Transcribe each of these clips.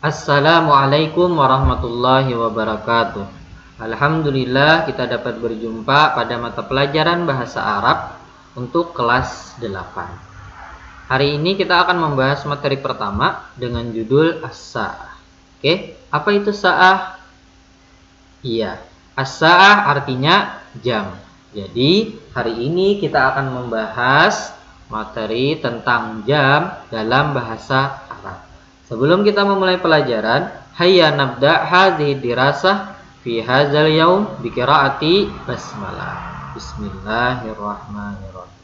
Assalamualaikum warahmatullahi wabarakatuh. Alhamdulillah kita dapat berjumpa pada mata pelajaran bahasa Arab untuk kelas 8. Hari ini kita akan membahas materi pertama dengan judul as-sa'ah. Oke, apa itu sa'ah? Iya, as-sa'ah artinya jam. Jadi hari ini kita akan membahas materi tentang jam dalam bahasa Arab. Sebelum kita memulai pelajaran, hayya nabda hadhihi dirasah fi hadzal yaum bi qiraati basmalah. Bismillahirrahmanirrahim.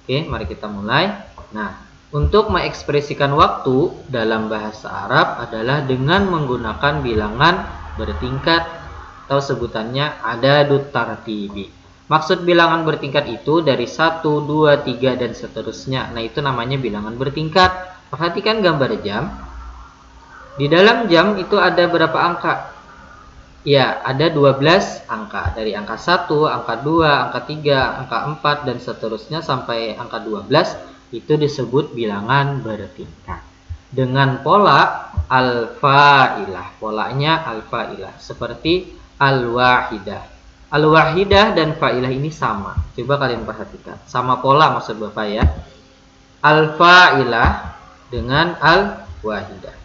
Oke, mari kita mulai. Nah, untuk mengekspresikan waktu dalam bahasa Arab adalah dengan menggunakan bilangan bertingkat atau sebutannya adadut tartibi. Maksud bilangan bertingkat itu dari 1, 2, 3 dan seterusnya. Nah, itu namanya bilangan bertingkat. Perhatikan gambar jam. Di dalam jam itu ada berapa angka? Ya, ada 12 angka. Dari angka 1, angka 2, angka 3, angka 4, dan seterusnya sampai angka 12. Itu disebut bilangan bertingkat. Dengan pola al-fa'ilah. Polanya al-fa'ilah. Seperti al-wahidah. Al-wahidah dan fa'ilah ini sama. Coba kalian perhatikan. Sama pola maksud Bapak ya. Al-fa'ilah dengan al-wahidah.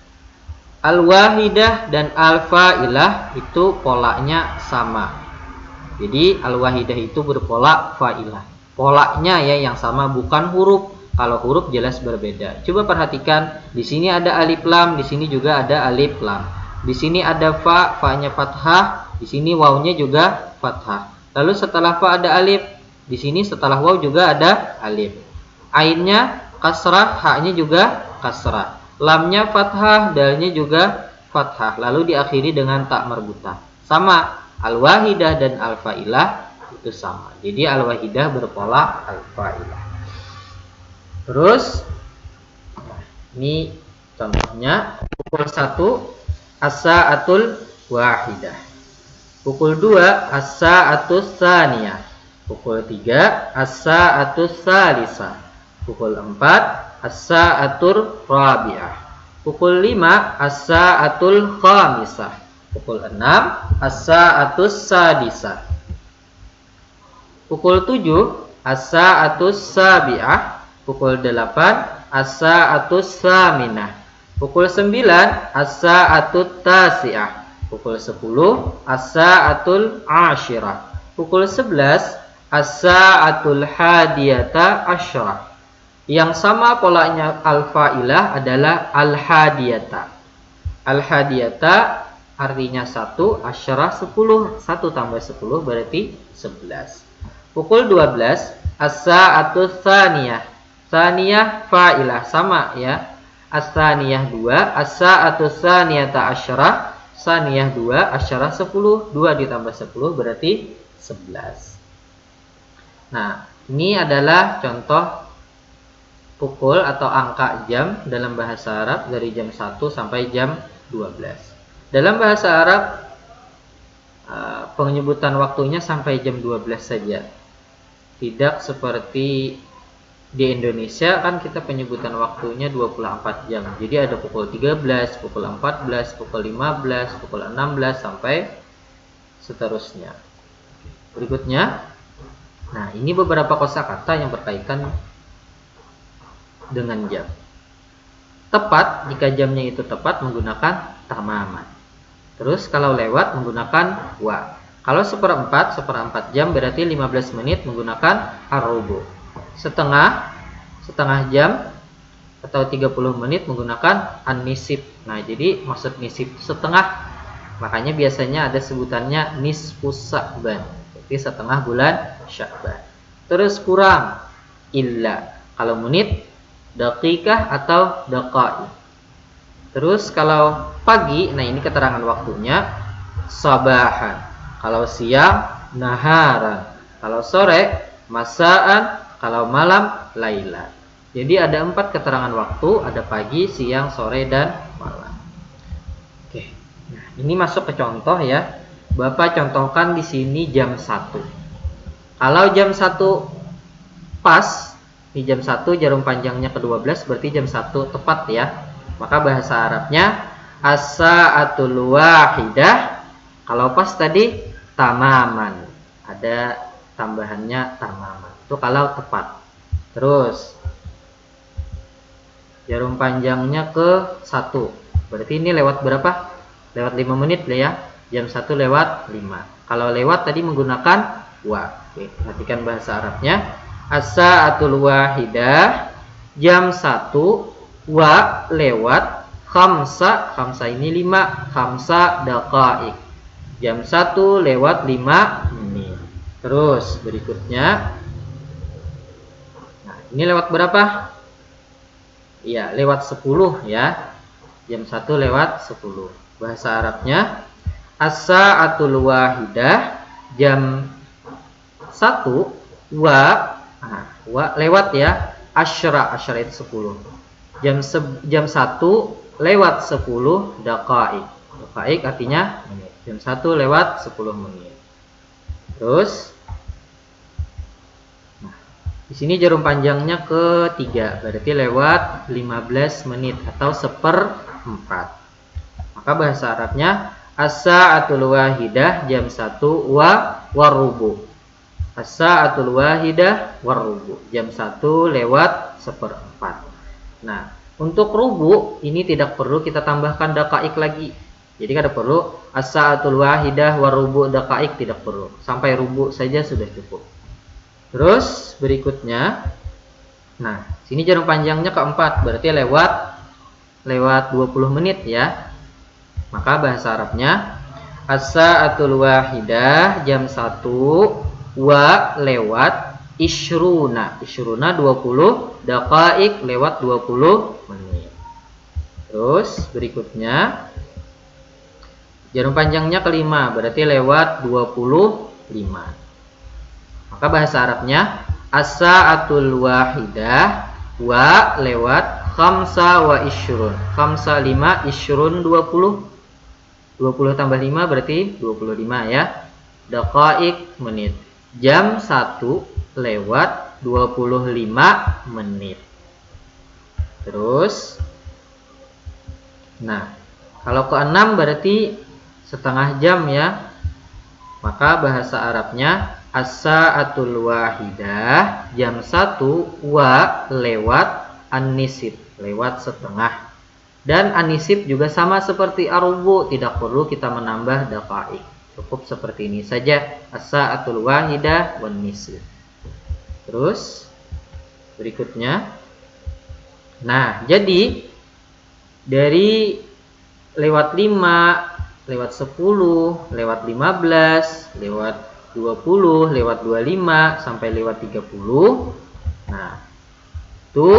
Al-wahidah dan al-fa'ilah itu polanya sama. Jadi al-wahidah itu berpola fa'ilah. Polanya ya yang sama, bukan huruf. Kalau huruf jelas berbeda. Coba perhatikan, di sini ada alif lam, di sini juga ada alif lam. Di sini ada fa, fa-nya fathah, di sini waw-nya juga fathah. Lalu setelah fa ada alif, di sini setelah waw juga ada alif. Ainnya kasrah, ha-nya juga kasrah. Lamnya fathah, dalnya juga fathah. Lalu diakhiri dengan tak marbutah. Sama, al-wahidah dan al-fa'ilah itu sama. Jadi al-wahidah berpola al-fa'ilah. Terus, ini contohnya. Pukul 1, as-sa'atul wahidah. Pukul 2, as-sa'atus tsaniyah. Pukul 3, as-sa'atus tsalisah. Pukul 4, as-sa'atur rabi'ah. Pukul 5, as-sa'atul khamisah. Pukul 6, as-sa'atus sadisah. Pukul 7, as-sa'atus sabi'ah. Pukul 8, as-sa'atus tsaminah. Pukul 9, as-sa'atut tasi'ah. Pukul 10, as-sa'atul ashirah. Pukul 11, as-sa'atul hadiyata asyarah. Yang sama polanya al-fa'ilah adalah al-hadiyata. Al-hadiyata artinya 1, asyarah 10. 1 tambah 10 berarti 11. Pukul 12, as-sa'atus tsaniyah. Tsaniyah fa'ilah sama ya. As-tsaniyah 2, as-sa'atus tsaniyata asyarah. Tsaniyah 2, asyarah 10. 2 ditambah 10 berarti 11. Nah, ini adalah contoh pukul atau angka jam dalam bahasa Arab dari jam 1 sampai jam 12. Dalam bahasa Arab penyebutan waktunya sampai jam 12 saja. Tidak seperti di Indonesia kan kita penyebutan waktunya 24 jam. Jadi ada pukul 13, pukul 14, pukul 15, pukul 16 sampai seterusnya. Berikutnya, nah ini beberapa kosakata yang berkaitan dengan jam. Tepat, jika jamnya itu tepat menggunakan tamaman. Terus kalau lewat menggunakan wa. Kalau seperempat jam berarti 15 menit menggunakan ar-rubu. Setengah jam atau 30 menit menggunakan an-nisib. Nah, jadi maksud nisib setengah. Makanya biasanya ada sebutannya nisfus Sya'ban. Jadi setengah bulan Sya'ban. Terus kurang illa. Kalau menit daqiqah atau daqai. Terus kalau pagi, nah ini keterangan waktunya sabahan. Kalau siang naharan. Kalau sore masaan. Kalau malam laila. Jadi ada 4 keterangan waktu, ada pagi, siang, sore dan malam. Oke. Nah, ini masuk ke contoh ya. Bapak contohkan di sini jam 1. Kalau jam 1 pas di jam 1 jarum panjangnya ke 12 berarti jam 1 tepat ya. Maka bahasa Arabnya as-sa'atul wahidah. Kalau pas tadi tamaman, ada tambahannya tamaman. Itu kalau tepat. Terus jarum panjangnya ke 1. Berarti ini lewat berapa? Lewat 5 menit lah ya. Jam 1 lewat 5. Kalau lewat tadi menggunakan wa. Oke, perhatikan bahasa Arabnya. As-sa'atul wahidah, jam 1 wa lewat khamsa. Khamsa ini 5. Khamsa daqaik. Jam 1 lewat 5 menit. Terus berikutnya. Nah, ini lewat berapa? Iya, lewat 10 ya. Jam 1 lewat 10. Bahasa Arabnya as-sa'atul wahidah, jam 1 wa lewat ya, asyra itu 10. Jam 1 lewat 10 daqaik. Daqaik artinya menit. Jam 1 lewat 10 menit. Terus di sini jarum panjangnya ke 3, berarti lewat 15 menit atau 1/4. Maka bahasa Arabnya as-sa'atul wahidah, jam 1 warubu. As-sa'atul wahidah warubu. Jam 1 lewat 1/4. Nah, untuk rubu ini tidak perlu kita tambahkan daqaik lagi. Jadi kada perlu as-sa'atul wahidah warubu daqaik, tidak perlu. Sampai rubu saja sudah cukup. Terus berikutnya, nah sini jarum panjangnya ke 4, berarti lewat 20 menit ya. Maka bahasa Arabnya as-sa'atul wahidah, jam 1 wa lewat isyruna. Isyruna 20, daqaik lewat 20 menit. Terus berikutnya jarum panjangnya ke 5, berarti lewat 25. Maka bahasa Arabnya as-sa'atul wahidah wa lewat khamsa wa isyrun. Khamsa 5, isyrun 20. 20 tambah 5 berarti 25 ya. Daqaik menit. Jam 1 lewat 25 menit. Terus nah, kalau ke 6 berarti setengah jam ya. Maka bahasa Arabnya as-sa'atul wahidah, jam 1 wa lewat an-nisib, lewat setengah. Dan an-nisib juga sama seperti ar-rubu, tidak perlu kita menambah daqaik. Cukup seperti ini saja, as-sa'atul wahidah wan nisib. Terus berikutnya. Nah, jadi dari lewat 5, lewat 10, lewat 15, lewat 20, lewat 25 sampai lewat 30. Nah, itu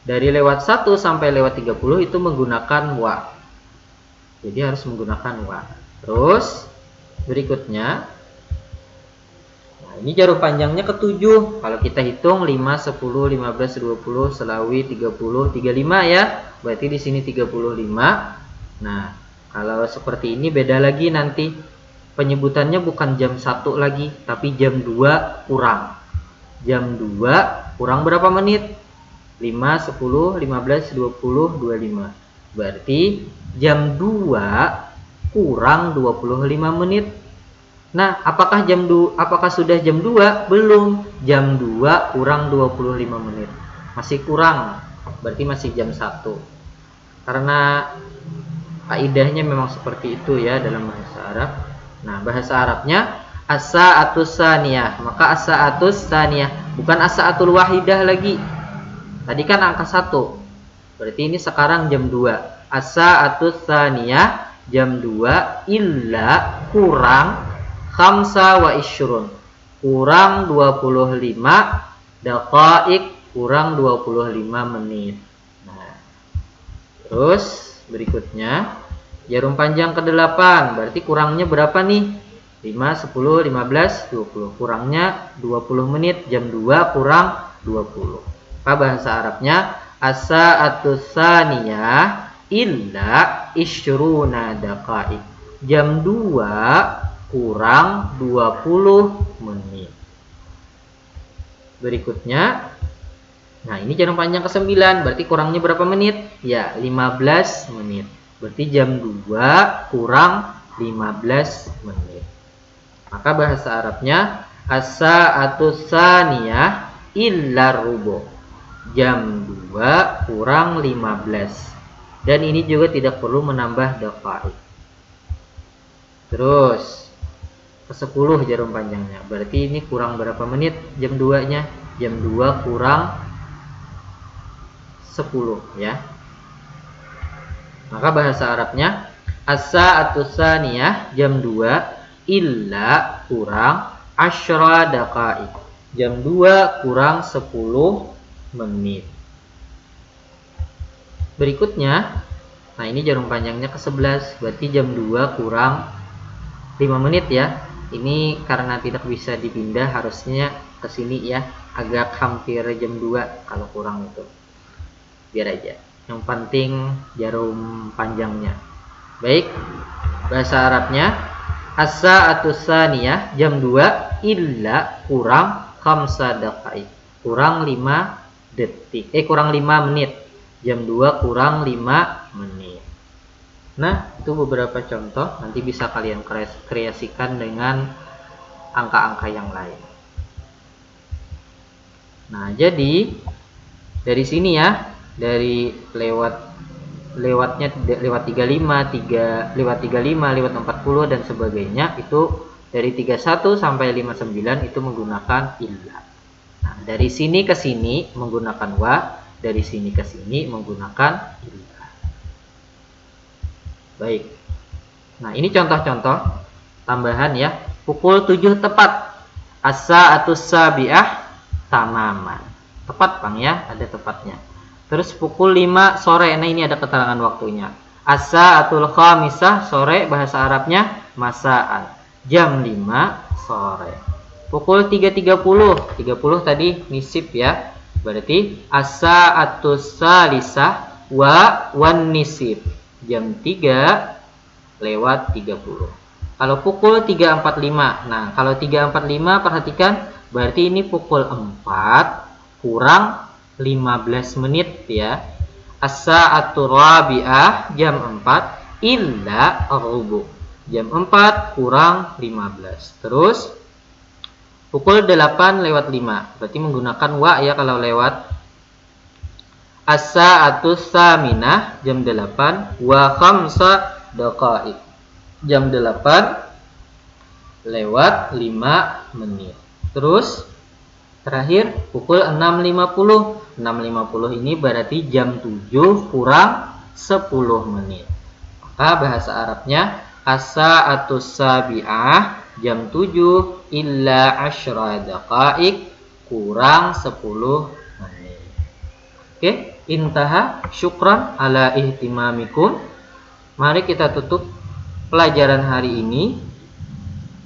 dari lewat 1 sampai lewat 30 itu menggunakan wa. Jadi harus menggunakan wa. Terus berikutnya, nah ini jarum panjangnya ke 7. Kalau kita hitung 5, 10, 15, 20, selawi 30, 35 ya. Berarti di sini 35. Nah, kalau seperti ini beda lagi nanti. Penyebutannya bukan jam 1 lagi, tapi jam 2 kurang. Jam 2 kurang berapa menit? 5, 10, 15, 20, 25. Berarti jam 2 kurang 25 menit. Nah, apakah sudah jam 2? Belum. Jam 2 kurang 25 menit. Masih kurang. Berarti masih jam 1. Karena kaidahnya memang seperti itu ya dalam bahasa Arab. Nah, bahasa Arabnya as-sa'atus saniyah. Maka as-sa'atus saniyah, bukan as-sa'atul wahidah lagi. Tadi kan angka 1. Berarti ini sekarang jam 2. As-sa'atus saniyah, jam 2 illa kurang khamsa wa isyrun. Kurang 25 daqaik, kurang 25 menit. Nah, terus berikutnya jarum panjang ke-8, berarti kurangnya berapa nih? 5, 10, 15, 20. Kurangnya 20 menit, jam 2 kurang 20. Maka bahasa Arabnya as-sa'atus saniyah illa isyruna daqaik. Jam 2 kurang 20 menit. Berikutnya, nah ini jarum panjang ke-9, berarti kurangnya berapa menit? Ya, 15 menit. Berarti jam 2 kurang 15 menit. Maka bahasa Arabnya as-sa'atu tsaniyah illa rubu. Jam 2 kurang 15. Dan ini juga tidak perlu menambah daqaik. Terus ke-10 jarum panjangnya. Berarti ini kurang berapa menit jam 2-nya? Jam 2 kurang 10 ya. Maka bahasa Arabnya as-sa'atu tsaniyah jam 2 illa kurang 10 daqaik. Jam 2 kurang 10 menit. Berikutnya, nah ini jarum panjangnya ke-11, berarti jam 2 kurang 5 menit ya. Ini karena tidak bisa dipindah, harusnya ke sini ya, agak hampir jam 2 kalau kurang itu. Biar aja. Yang penting jarum panjangnya. Baik. Bahasa Arabnya as-sa'atu tsaniyah jam 2 illa kurang 5 daqaik. Kurang 5 detik. Kurang 5 menit. Jam 2 kurang 5 menit. Nah, itu beberapa contoh. Nanti bisa kalian kreasikan dengan angka-angka yang lain. Nah, jadi dari sini ya, dari lewat 35, lewat 40 dan sebagainya, itu dari 31 sampai 59 itu menggunakan illa. Nah, dari sini ke sini menggunakan wa. Dari sini ke sini menggunakan illa. Baik. Nah, ini contoh-contoh tambahan ya. Pukul 7 tepat. As-sa'atu sabi'ah tamaman. Tepat Bang ya, ada tepatnya. Terus pukul 5 sore. Nah, ini ada keterangan waktunya. As-sa'atul khamisah sore, bahasa Arabnya masaan. Jam 5 sore. Pukul 3.30. 30 tadi nisib ya. Berarti as-sa'atu salisah wan nisib. Jam 3 lewat 30. Kalau pukul 3.45. Nah, kalau 3.45 perhatikan, berarti ini pukul 4 kurang 15 menit ya. As-sa'atu rabi'ah jam 4 illa rubu. Jam 4 kurang 15. Terus pukul 8 lewat 5. Berarti menggunakan wa ya kalau lewat. As-sa'atu tsaminah jam 8 wa 5 daqaik. Jam 8 lewat 5 menit. Terus terakhir pukul 6.50. 6.50 ini berarti jam 7 kurang 10 menit. Maka bahasa Arabnya as-sa'atu sabi'ah jam 7 illa 10 daqaik kurang 10 menit. Oke, intaha. Syukran ala ihtimamikum. Mari kita tutup pelajaran hari ini.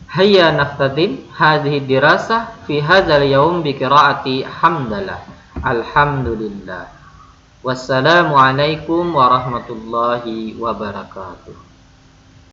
Hayya naftadim hadhihi dirasah fi hadzal yaum bi qiraati hamdalah. Alhamdulillah. Wassalamu alaikum warahmatullahi wabarakatuh.